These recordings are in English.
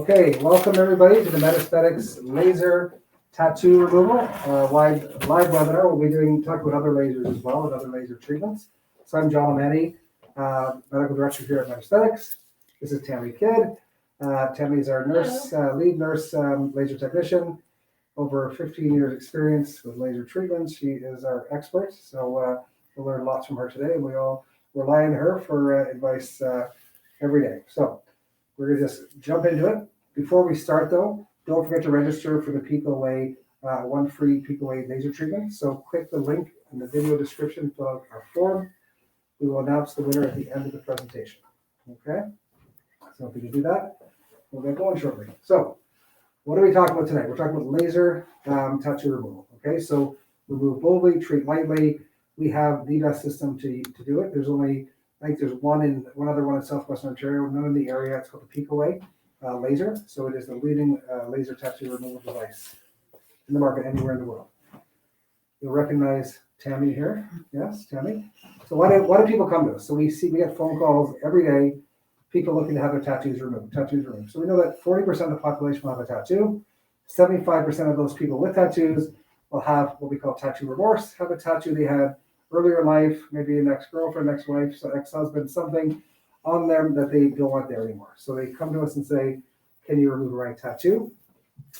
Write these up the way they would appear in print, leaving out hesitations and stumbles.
Okay, welcome everybody to the MedAesthetics Laser Tattoo Removal live webinar. We'll be talking about other lasers as well and other laser treatments. So I'm John Manny, Medical Director here at MedAesthetics. This is Tammy Kidd. Tammy is our nurse, lead nurse, laser technician. Over 15 years experience with laser treatments. She is our expert. So we'll learn lots from her today, and we all rely on her for advice every day. So we're going to just jump into it. Before we start, though, don't forget to register for the PicoWay, one free PicoWay laser treatment. So click the link in the video description, fill out our form. We will announce the winner at the end of the presentation. Okay? So if we can do that, we'll get going shortly. So what are we talking about today? We're talking about laser tattoo removal. Okay? So remove boldly, treat lightly. We have the best system to do it. There's only, I think there's one other one in Southwestern Ontario, none in the area. It's called the PicoWay Laser. So it is the leading laser tattoo removal device in the market anywhere in the world. You'll recognize Tammy here. Yes, Tammy. So why do people come to us? So we get phone calls every day, people looking to have their tattoos removed. So we know that 40% of the population will have a tattoo. 75% of those people with tattoos will have what we call tattoo remorse, have a tattoo they had earlier in life, maybe an ex-girlfriend, ex-wife, so ex-husband, something on them that they don't want there anymore. So they come to us and say, can you remove a right tattoo?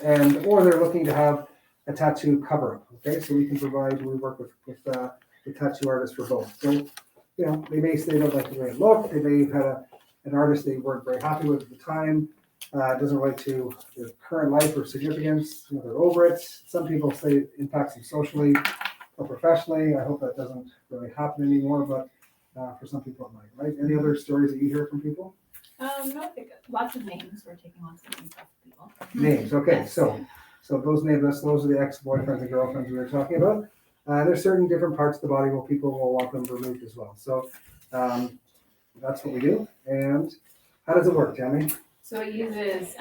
Or they're looking to have a tattoo cover-up. Okay, so we work with tattoo artists for both. So, they may say they don't like the way it looked. They may have had an artist they weren't very happy with at the time. It doesn't relate to their current life or significance. They're over it. Some people say it impacts them socially or professionally. I hope that doesn't really happen anymore, but for some people it might, right? Any other stories that you hear from people? No, I think lots of names. We're taking lots of names off people. Names, okay. Yes. So those names, those are the ex-boyfriends and girlfriends we were talking about. There's certain different parts of the body where people will want them removed as well. So that's what we do. And how does it work, Tammy? So it uses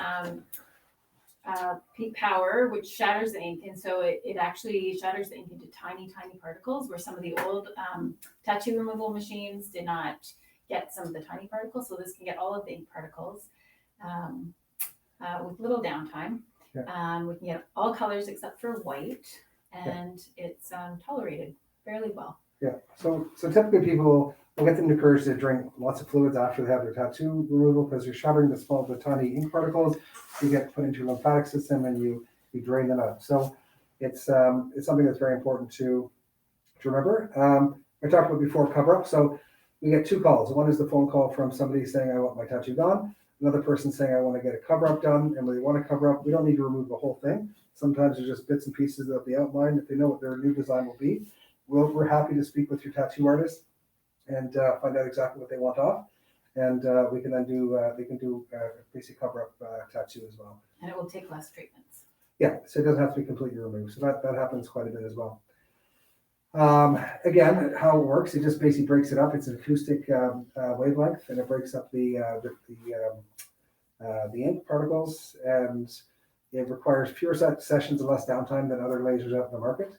peak power, which shatters the ink, and so it actually shatters the ink into tiny, tiny particles. Where some of the old tattoo removal machines did not get some of the tiny particles, so this can get all of the ink particles with little downtime. Yeah. We can get all colors except for white, and it's tolerated fairly well. Yeah. So typically people will get them encouraged to drink lots of fluids after they have their tattoo removal because you're shattering the tiny ink particles. You get put into your lymphatic system and you drain them out. So it's something that's very important to remember. I talked about before cover-up. So we get two calls. One is the phone call from somebody saying, I want my tattoo gone. Another person saying, I want to get a cover-up done. And when they want to cover up, we don't need to remove the whole thing. Sometimes there's just bits and pieces of the outline. If they know what their new design will be, we're happy to speak with your tattoo artist and find out exactly what they want off. And we can then do, they can do basic cover-up tattoo as well. And it will take less treatments. Yeah, so it doesn't have to be completely removed. So that happens quite a bit as well. Again, how it works, it just basically breaks it up. It's an acoustic wavelength, and it breaks up the ink particles, and it requires fewer sessions and less downtime than other lasers out in the market.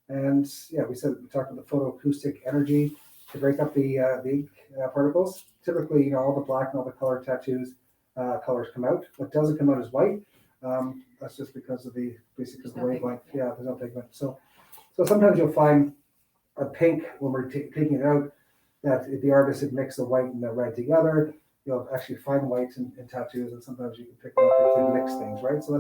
And yeah, we talked about the photoacoustic energy to break up the ink particles. Typically, all the black and all the color tattoos colors come out. What doesn't come out is white. That's just because of the wavelength. Yeah, there's no pigment. So sometimes you'll find a pink when we're taking it out, that if the artist had mixed the white and the red together, you'll actually find whites in tattoos, and sometimes you can pick them up if they mix things, right? So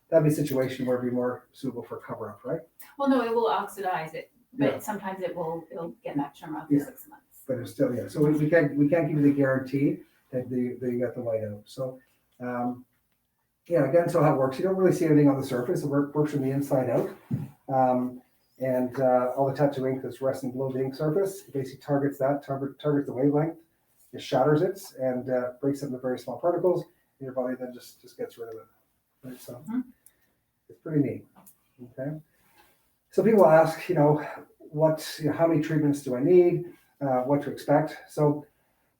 that'd be a situation where it'd be more suitable for cover-up, right? Well, no, it will oxidize it, but sometimes it'll get back to after 6 months. But it's still, so we can't give you the guarantee that you got the white out. So again, so how it works, you don't really see anything on the surface. It works from the inside out. And all the tattoo ink that's resting below the ink surface, it basically targets the wavelength, it shatters it, and breaks it into very small particles, and your body then just gets rid of it. Right? So it's pretty neat. Okay. So people ask, how many treatments do I need? What to expect? So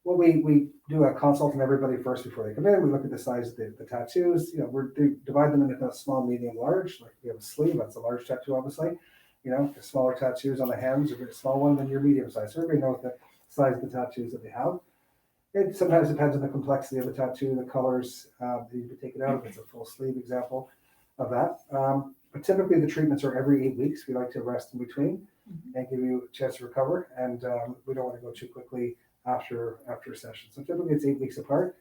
what we do a consult on everybody first before they come in. We look at the size of the tattoos. We divide them into small, medium, large. Like we have a sleeve, that's a large tattoo, obviously. The smaller tattoos on the hands are a small one, then your medium size. So everybody knows the size of the tattoos that they have. It sometimes depends on the complexity of the tattoo, the colors that you can take it out. If it's a full sleeve example of that. But typically the treatments are every 8 weeks. We like to rest in between and give you a chance to recover. And we don't want to go too quickly after a session. So typically it's 8 weeks apart.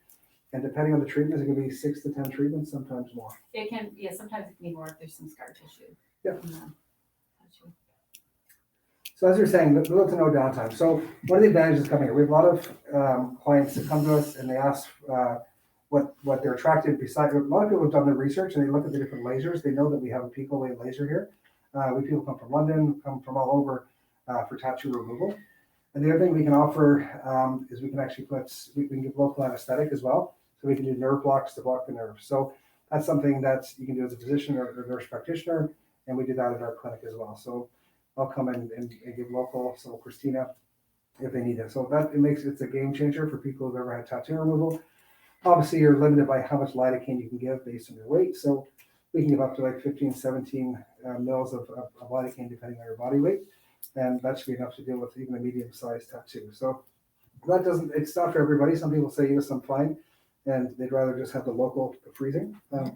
And depending on the treatments, it can be 6 to 10 treatments, sometimes more. It can, yeah, sometimes it can be more if there's some scar tissue. Yeah. Tattoo. So as you're saying, little to no downtime. So one of the advantages coming here, we have a lot of clients that come to us and they ask what they're attracted beside. A lot of people have done their research and they look at the different lasers. They know that we have a PicoWay Laser here. We people come from London, come from all over for tattoo removal. And the other thing we can offer is we can actually we can give local anesthetic as well. So we can do nerve blocks to block the nerves. So that's something that you can do as a physician or a nurse practitioner. And we do that at our clinic as well. So I'll come in and give local, so Christina, if they need it. So it's a game changer for people who've ever had tattoo removal. Obviously, you're limited by how much lidocaine you can give based on your weight. So we can give up to like 15, 17 mils of lidocaine depending on your body weight. And that should be enough to deal with even a medium-sized tattoo. So it's not for everybody. Some people say, yes, I'm fine. And they'd rather just have the local freezing. So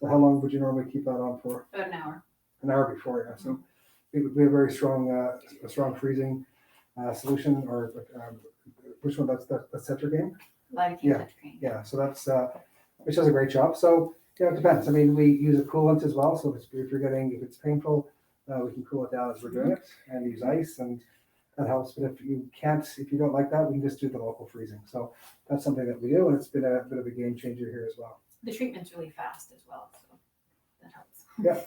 how long would you normally keep that on for? About an hour. An hour before, yeah. So it would be a very strong freezing solution, or which one? That's Cetragame? Lidocaine, Yeah. Cetragame. Yeah, so that's which does a great job. So yeah, it depends. I mean, we use a coolant as well. So if it's painful, we can cool it down as we're doing it, and use ice, and that helps. But if you don't like that, we can just do the local freezing. So that's something that we do, and it's been a bit of a game changer here as well. The treatment's really fast as well, so that helps. Yeah,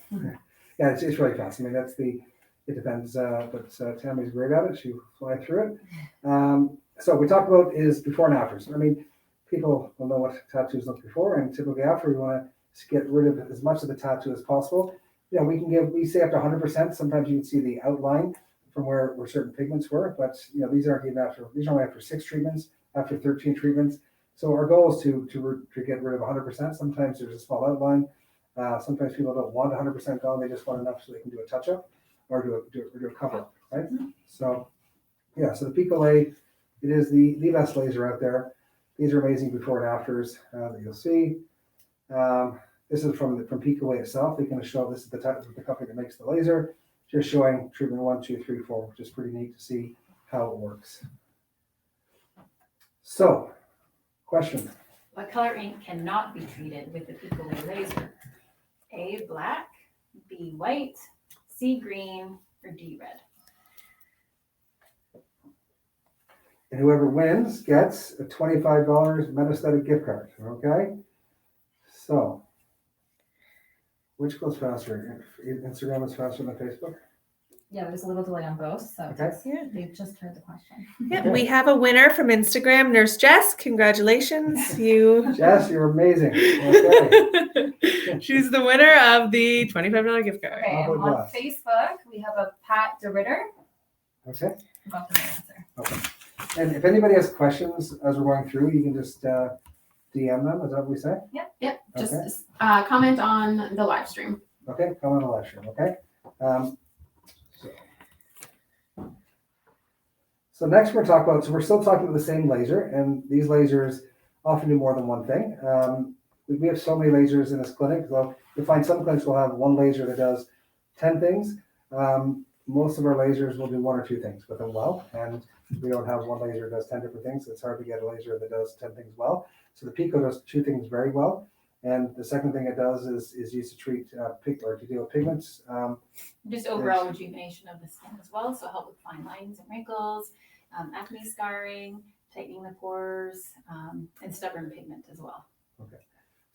yeah, it's really fast. I mean, it depends. But Tammy's great at it. She'll fly through it. So we talk about is before and afters. I mean, people will know what tattoos look before, and typically after we want to get rid of as much of the tattoo as possible. You know, we say up to 100%. Sometimes you can see the outline from where certain pigments were, but you know, these aren't even after. These are only after 6 treatments, after 13 treatments. So our goal is to get rid of 100%. Sometimes there's a small outline. Sometimes people don't want 100% gone. They just want enough so they can do a touch up or do a cover up, right? So yeah, so the PicoWay, it is the best laser out there. These are amazing before and afters that you'll see. This is from PicoWay itself. They can show this is the company that makes the laser, just showing treatment 1, 2, 3, 4, which is pretty neat to see how it works. So, question. What color ink cannot be treated with the PicoWay laser? A, black, B, white, C, green, or D, red? And whoever wins gets a $25 MedAesthetics gift card, okay? So, which goes faster? Instagram is faster than Facebook? Yeah, there's a little delay on both, so Okay. they've just heard the question. Yeah, Okay. we have a winner from Instagram, Nurse Jess. Congratulations, you. Jess, you're amazing. Okay. She's the winner of the $25 gift card. Okay, How and about on that? Facebook, we have a Pat DeRitter. Okay. Got the answer. Okay. And if anybody has questions as we're going through, you can just DM them. Is that what we say? Yep, Okay. just comment on the live stream. Okay, come on the live stream, okay? So next we're talking about, so we're still talking about the same laser, and these lasers often do more than one thing. We have so many lasers in this clinic. So you'll find some clinics will have one laser that does 10 things. Most of our lasers will do 1 or 2 things with them well, and we don't have one laser that does 10 different things. It's hard to get a laser that does 10 things well. So the Pico does 2 things very well. And the second thing it does is used to treat to deal with pigments. Just overall rejuvenation of the skin as well, so help with fine lines and wrinkles, acne scarring, tightening the pores, and stubborn pigment as well. Okay.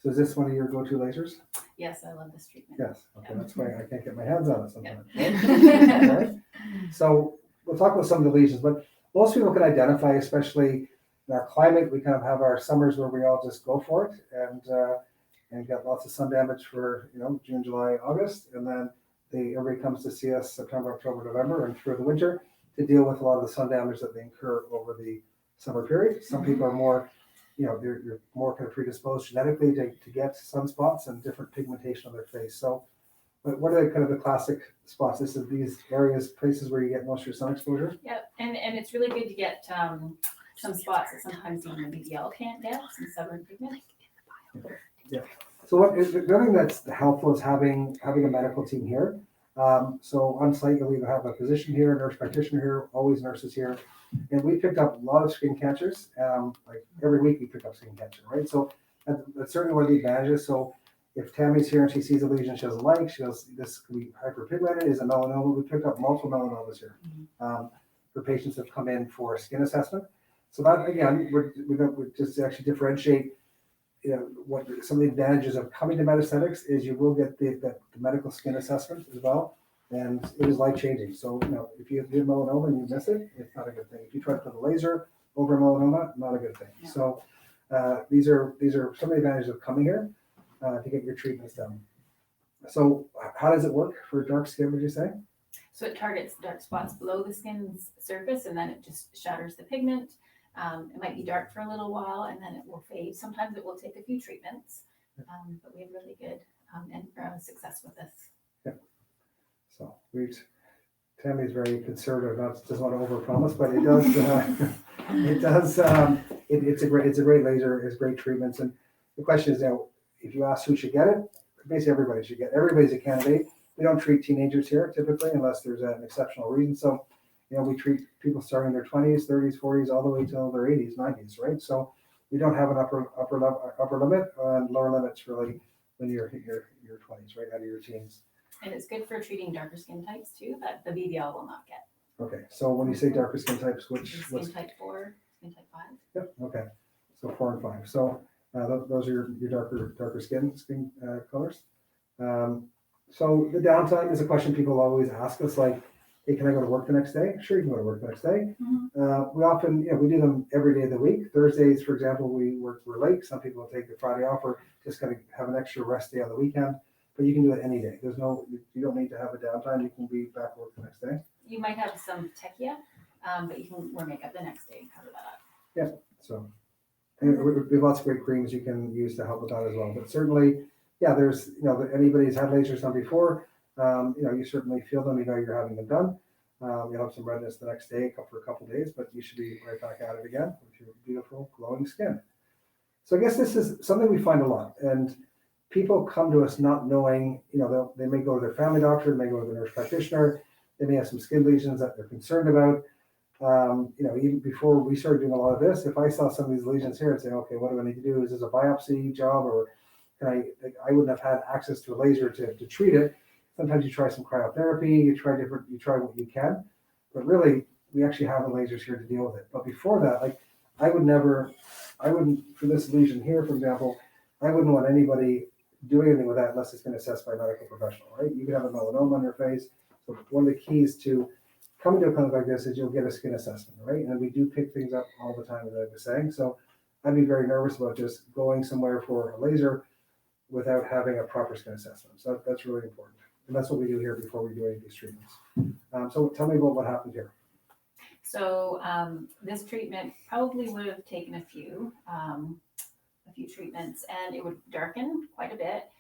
So is this one of your go-to lasers? Yes, I love this treatment. Yes. Okay, that's why I can't get my hands on it sometimes. Yeah. Okay. So we'll talk about some of the lesions, but most people can identify, especially in our climate, we kind of have our summers where we all just go for it and get lots of sun damage for June, July, August, and then everybody comes to see us September, October, November, and through the winter to deal with a lot of the sun damage that they incur over the summer period. Some people are more, you're more kind of predisposed genetically to get sunspots and different pigmentation on their face. So, but what are kind of the classic spots? This is these areas, places where you get most of your sun exposure. Yep, and it's really good to get some spots that sometimes even the BBL can't get, some stubborn pigment. So the other thing that's helpful is having a medical team here. So on site, you'll either have a physician here, a nurse practitioner here, always nurses here. And we picked up a lot of skin cancers. Like every week we pick up skin cancer, right? So that's certainly one of the advantages. So if Tammy's here and she sees a lesion she doesn't like, she goes, this could be hyperpigmented, is a melanoma. We picked up multiple melanomas here for patients that come in for a skin assessment. So that, again, we just actually differentiate, what some of the advantages of coming to MedAesthetics is you will get the medical skin assessment as well. And it is life changing. So, if you do melanoma and you miss it, it's not a good thing. If you try to put a laser over melanoma, not a good thing. Yeah. So, these are some of the advantages of coming here to get your treatments done. So, how does it work for dark skin, would you say? So it targets dark spots below the skin's surface, and then it just shatters the pigment. It might be dark for a little while, and then it will fade. Sometimes it will take a few treatments, but we have really good success with this. So, Tammy's very conservative, doesn't want to overpromise, but it does. It's a great laser. It's great treatments. And the question is now, if you ask who should get it, basically everybody should get it. Everybody's a candidate. We don't treat teenagers here typically unless there's an exceptional reason. So, we treat people starting in their 20s, 30s, 40s, all the way till their 80s, 90s, right? So we don't have an upper limit and lower limits really when you're in your 20s, right, out of your teens. And it's good for treating darker skin types too, that the BBL will not get. Okay, so when you say darker skin types, Skin type 4, skin type 5. Yep. Okay, so 4 and 5. So those are your darker skin colors. So the downtime is a question people always ask us, like, hey, can I go to work the next day? Sure, you can go to work the next day. We often, we do them every day of the week. Thursdays, for example, we're late. Some people take the Friday off or just kind of have an extra rest day on the weekend. But you can do it any day. You don't need to have a downtime. You can be back to work the next day. You might have some techia, but you can wear makeup the next day and cover that up. Yeah. So and we have lots of great creams you can use to help with that as well. But certainly, there's, anybody who's had lasers done before, you certainly feel them, you're having them done. You'll have some redness the next day for a couple of days, but you should be right back at it again with your beautiful glowing skin. So I guess this is something we find a lot. And people come to us not knowing, they may go to their family doctor, they may go to the nurse practitioner, they may have some skin lesions that they're concerned about. Even before we started doing a lot of this, if I saw some of these lesions here, I'd say, okay, what do I need to do? Is this a biopsy job, or I wouldn't have had access to a laser to treat it. Sometimes you try some cryotherapy, you try what you can, but really we actually have the lasers here to deal with it. But before that, I wouldn't, for this lesion here, for example, I wouldn't want anybody doing anything with that unless it's been assessed by a medical professional, right? You can have a melanoma on your face. So one of the keys to coming to a clinic like this is you'll get a skin assessment, right? And we do pick things up all the time, as I was saying. So I'd be very nervous about just going somewhere for a laser without having a proper skin assessment. So that's really important. And that's what we do here before we do any of these treatments. So tell me about what happened here. So this treatment probably would have taken a few treatments, and it would darken quite a bit.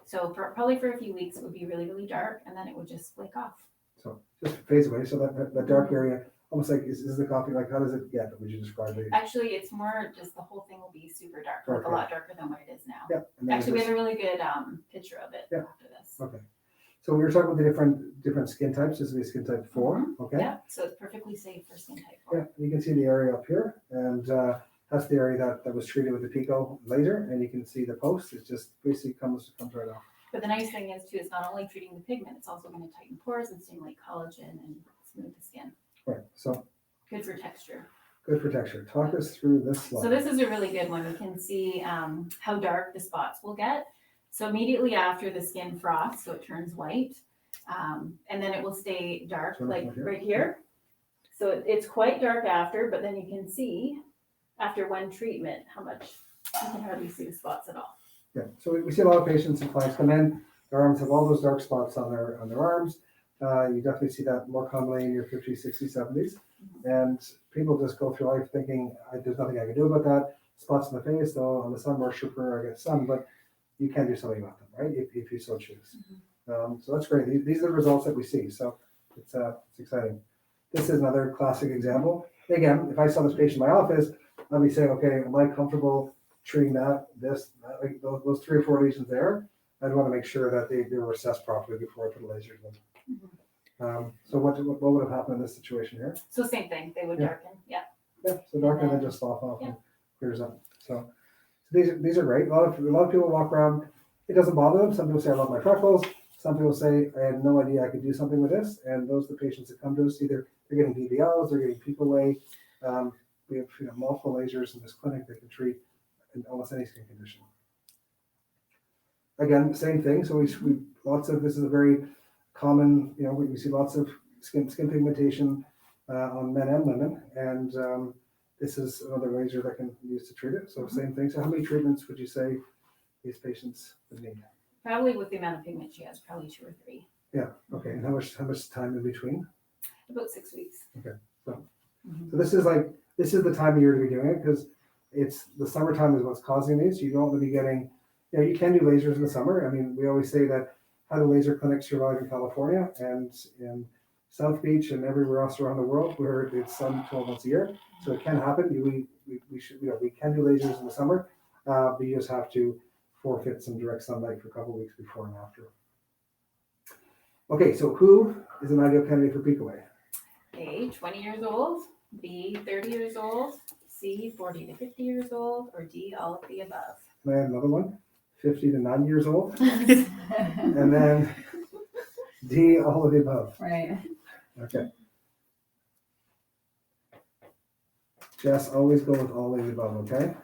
So probably for a few weeks it would be really, really dark, and then it would just flake off. So just fades away. So that dark area, almost like, is the coffee, like, how does it get? Would you describe it? Actually, it's more just the whole thing will be super dark, like a lot darker than what it is now. Yeah. Actually, we have a really good picture of it after this. Okay. So we were talking about the different skin types. This is skin type 4. Okay. Yeah, so it's perfectly safe for skin type 4. Yeah, you can see the area up here, and that's the area that was treated with the Pico laser, and you can see the post. It just basically comes right off. But the nice thing is too, it's not only treating the pigment, it's also going to tighten pores and stimulate collagen and smooth the skin. Right. So good for texture. Good for texture. Talk us through this slide. So this is a really good one. We can see how dark the spots will get. So immediately after the skin froths, so it turns white, and then it will stay dark, like right here. So it's quite dark after, but then you can see after one treatment how much you can hardly see the spots at all. Yeah. So we see a lot of patients and clients come in. Their arms have all those dark spots on their arms. You definitely see that more commonly in your 50s, 60s, 70s. And people just go through life thinking, there's nothing I can do about that. Spots in the face, though, I'm a sun worshiper, I get sun, but you can do something about them, right? If you so choose. So that's great. These are the results that we see. So it's exciting. This is another classic example. Again, if I saw this patient in my office, I'd be saying, okay, am I comfortable treating that, like those 3 or 4 lesions there? I'd want to make sure that they were assessed properly before I put a laser in them. So what would have happened in this situation here? So same thing, they would Yeah. darken, yeah. Yeah, so darker than just slough off Yeah. and clears up. So these are great. A lot of people walk around, it doesn't bother them. Some people say, I love my freckles. Some people say, I had no idea I could do something with this. And those are the patients that come to us, either they're getting BBLs, they're getting PicoWay. We have multiple lasers in this clinic that can treat almost any skin condition. Again, same thing. So we this is a very common, we see lots of skin pigmentation on men and women. And this is another laser that can be used to treat it. So same thing. So how many treatments would you say these patients would need? Probably with the amount of pigment she has, probably 2 or 3. Yeah. Okay. And how much time in between? About 6 weeks. Okay. So Mhm. this is the time of year to be doing it, because it's the summertime is what's causing these. You don't want to be getting, you can do lasers in the summer. I mean, we always say that how do laser clinics survive in California and in South Beach and everywhere else around the world where it's sun 12 months a year. So it can happen. We should, we can do lasers in the summer, but you just have to forfeit some direct sunlight for a couple of weeks before and after. Okay, so who is an ideal candidate for PicoWay? A, 20 years old, B, 30 years old, C, 40 to 50 years old, or D, all of the above. Can I add another one? 50 to 90 years old, and then D, all of the above. Right. Okay. Jess, always go with all of the above, okay?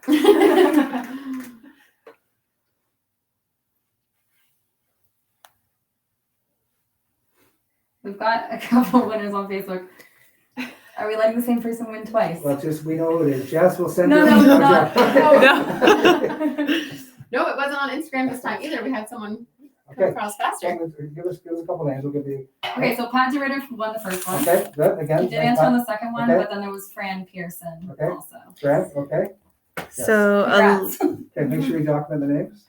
We've got a couple winners on Facebook. Are we letting the same person win twice? Well, we know who it is. Jess will send No, you. no, not. No, it wasn't on Instagram this time either. We had someone come Okay. across faster. Give us a couple names. We'll give you. Okay, so Pat DeRitter won the first one. Okay, good. Again. He did answer on the second one, Okay. but then there was Fran Pearson Okay. also. Grant, okay. So Congrats. Okay, make sure you document the names.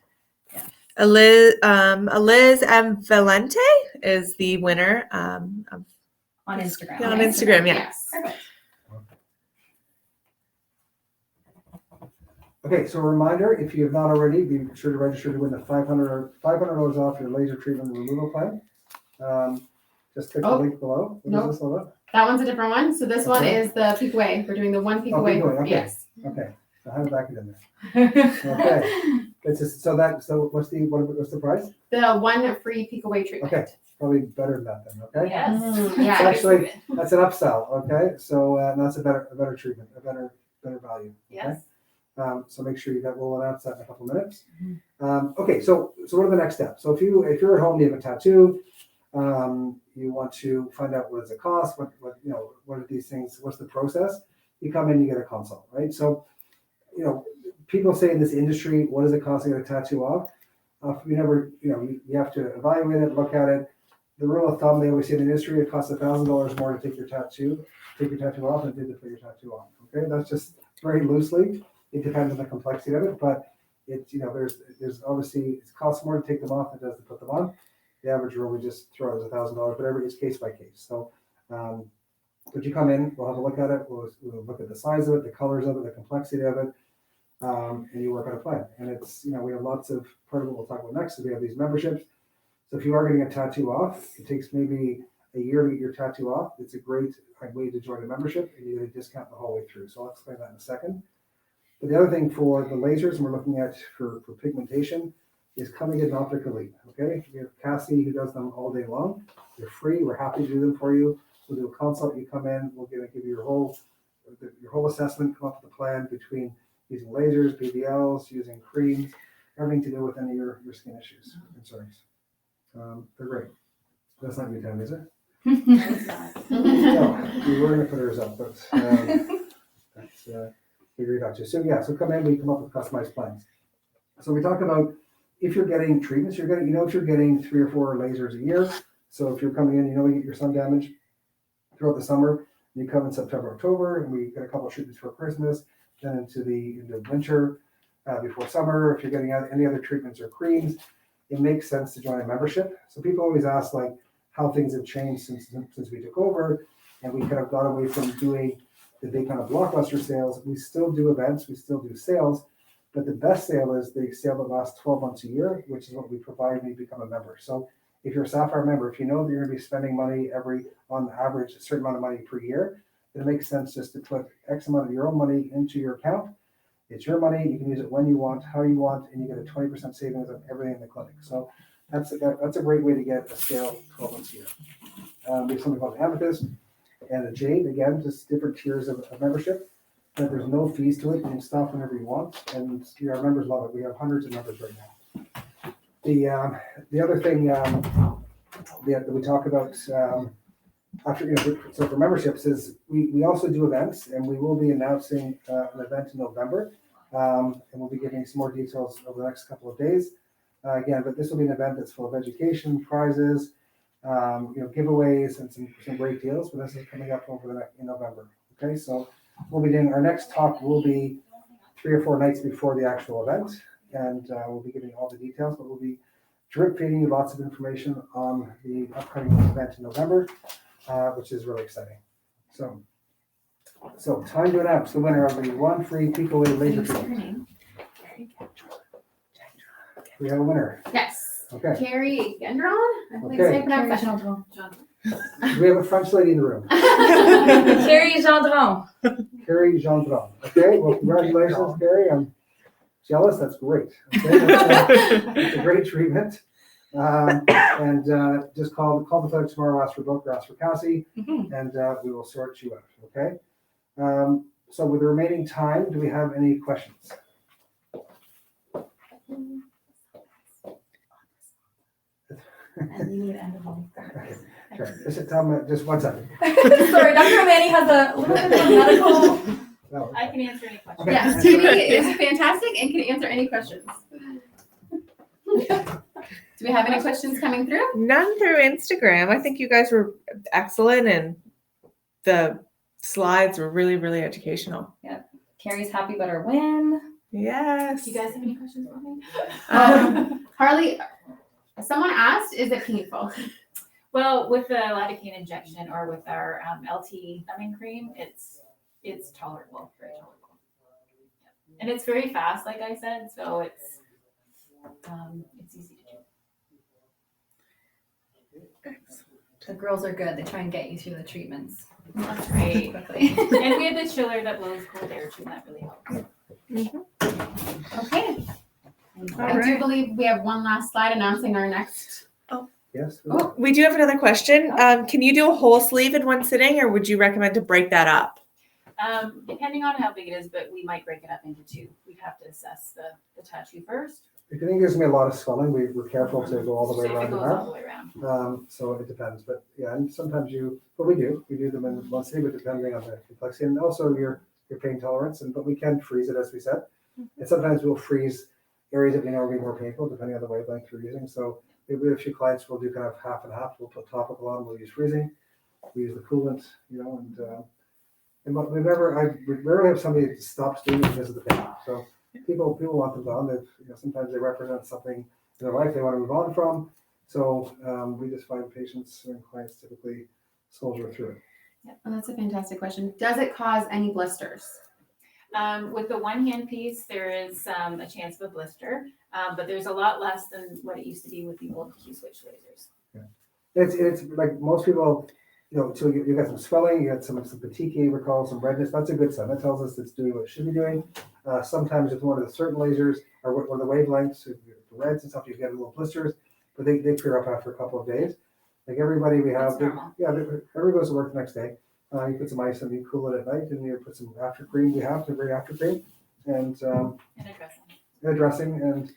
Eliz M. Valente is the winner. On Instagram. On right? Instagram, yeah. Yes. Perfect. Okay, so a reminder, if you have not already, be sure to register to win the $500 off your laser treatment removal plan. Just click the Oh, link below. What nope. is this, Lola? That one's a different one. So this one Okay. is the PicoWay. We're doing the one PicoWay. PicoWay, okay. Yes. Okay, so how did that get in there? Okay. It's just, so what's the price? The one free PicoWay treatment. Okay, probably better than that then, okay? Yes. Yeah. It's actually, that's an upsell, okay? So that's a better treatment, a better value. Okay? Yes. So make sure we'll announce that in a couple minutes. Okay, so what are the next steps? So if you're at home, you have a tattoo, you want to find out what does it cost, what are these things, what's the process? You come in, you get a consult, right? So, people say in this industry, what does it cost to get a tattoo off? You have to evaluate it, look at it. The rule of thumb they always say in the industry, it costs $1,000 more to take your tattoo off than it did to put your tattoo on. Okay, that's just very loosely. It depends on the complexity of it, but there's obviously it costs more to take them off than it does to put them on. The average rule we just throw out is $1,000, but it's case by case. So, but you come in, we'll have a look at it. We'll look at the size of it, the colors of it, the complexity of it, and you work on a plan. And it's we have lots of part of what we'll talk about next is we have these memberships. So if you are getting a tattoo off, it takes maybe a year to get your tattoo off. It's a great way to join a membership, and you get a discount the whole way through. So I'll explain that in a second. But the other thing for the lasers, and we're looking at for pigmentation, is coming in optically. Okay, we have Cassie who does them all day long. They're free. We're happy to do them for you. We'll do a consult. You come in. We'll give you your whole assessment. Come up with a plan between using lasers, BBLs, using creams, everything to do with any of your skin issues and concerns. They're great. That's not your time, is it? No, we were going to put hers up, but that's figured out too. So come in. We come up with customized plans. So we talk about if you're getting treatments, if you're getting 3 or 4 lasers a year. So if you're coming in, you get your sun damage throughout the summer. You come in September, October, and we get a couple of treatments for Christmas, then into winter, before summer. If you're getting any other treatments or creams, it makes sense to join a membership. So people always ask how things have changed since we took over. and we kind of got away from doing the big kind of blockbuster sales. We still do events, we still do sales, but the best sale is the sale that lasts 12 months a year, which is what we provide when you become a member. So if you're a Sapphire member, if you know that you're going to be spending money on average, a certain amount of money per year, it makes sense just to put X amount of your own money into your account. It's your money. You can use it when you want, how you want, and you get a 20% savings on everything in the clinic. So that's a great way to get a sale 12 months a year. We have something called Amethyst and a Jade. Again, just different tiers of membership. But there's no fees to it. You can stop whenever you want, and our members love it. We have hundreds of members right now. The other thing that we talk about after, so for memberships is we also do events, and we will be announcing an event in November, and we'll be giving some more details over the next couple of days. Again, but this will be an event that's full of education, prizes, giveaways, and some great deals. But this is coming up in November. Okay, so we'll be doing our next talk will be 3 or 4 nights before the actual event, and we'll be giving all the details. But we'll be drip feeding you lots of information on the upcoming event in November, which is really exciting. So time to announce the winner of the one free PicoWay Laser treatment. We have a winner. Yes. Okay. Carrie Gendron? I believe Okay. it's pronounced that. Do we have a French lady in the room? Carrie Gendron. Carrie Gendron. Okay, well, congratulations, Carrie. I'm jealous. That's great. Okay, that's a great treatment. And just call the clinic tomorrow, ask for Book or ask for Cassie, and we will sort you out. Okay. So with the remaining time, do we have any questions? Okay. Sure. Just 1 second. Sorry, Dr. Romani has a little bit of a medical. No. I can answer any questions. Okay. Yes, Timmy is fantastic and can answer any questions. Do we have any questions coming through? None through Instagram. I think you guys were excellent, and the slides were really, really educational. Carrie's happy about her win. Yes. Do you guys have any questions for me? Harley, someone asked, is it painful? Well, with the lidocaine injection or with our LT numbing cream, it's tolerable, very tolerable. And it's very fast, like I said, so it's easy to do. The girls are good. They try and get you through the treatments That's great. quickly. And we have the chiller that blows cold air too, and that really helps. Okay. All I do right. believe we have one last slide announcing our next. Yes. Oh, we do have another question. Can you do a whole sleeve in one sitting, or would you recommend to break that up? Depending on how big it is, but we might break it up into 2. We'd have to assess the tattoo first. If you think there's gonna be a lot of swelling, we're careful to go all the way So if around it the goes all arm. the way around. So it depends, but yeah, and sometimes we do them in one sitting, but depending on the complexity and also your pain tolerance. But we can freeze it, as we said, and sometimes we'll freeze areas that we know are being more painful depending on the wavelength we're using. So maybe a few clients will do kind of half and half. We'll put topical on, we'll use freezing, we use the coolant, and we rarely have somebody that stops doing it because of the pain. So people want them done. Sometimes they represent something in their life they want to move on from. So we just find patients and clients typically soldier through it. Yep, and that's a fantastic question. Does it cause any blisters? With the one hand piece, there is a chance of a blister, but there's a lot less than what it used to be with the old Q-switch lasers. Yeah. It's like most people, so you got some swelling, you got some fatigue, recall, some redness. That's a good sign. That tells us it's doing what it should be doing. Sometimes with one of the certain lasers or the wavelengths, the reds and stuff, you get a little blisters, but they clear up after a couple of days. Like everybody we have, everybody goes to work the next day. You put some ice and you cool it at night, and you put some after cream. We have to bring after cream and And a dressing. and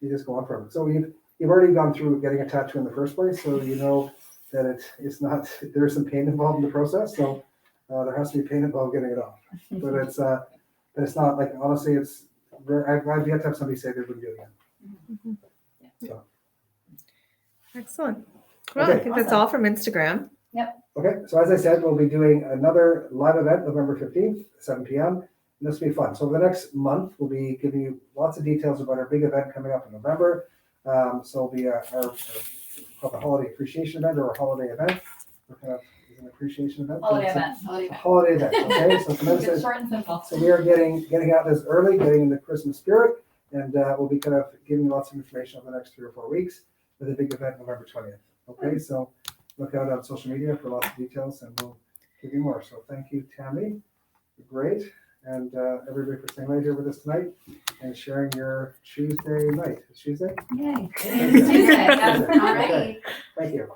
you just go on from it. So you've already gone through getting a tattoo in the first place, so you know that it's not. There's some pain involved in the process, so there has to be pain involved getting it off. But it's not like, honestly, it's. I've yet to have somebody say they wouldn't do it again. So. Excellent. Well, Okay. I think that's all from Instagram. Okay, so as I said, we'll be doing another live event November 15th, 7 p.m. And this will be fun. So the next month, we'll be giving you lots of details about our big event coming up in November. So it'll be our called the Holiday Appreciation Event or a holiday event. We're kind of is an appreciation event. Holiday It's a- event. Holiday a event. holiday event, okay? So it's a Keep it MedAesthetics. short and simple. So we are getting out this early, getting in the Christmas spirit, and we'll be kind of giving lots of information over the next 3 or 4 weeks with a big event November 20th. Okay, so look out on social media for lots of details, and we'll give you more. So thank you, Tammy. You're great, and everybody for staying right here with us tonight and sharing your Tuesday night. It's Tuesday? Yay. Tuesday, yes, Tuesday. all right. Okay, thank you.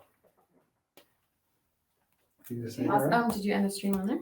Can you just say that, right? Awesome. Did you end the stream on there?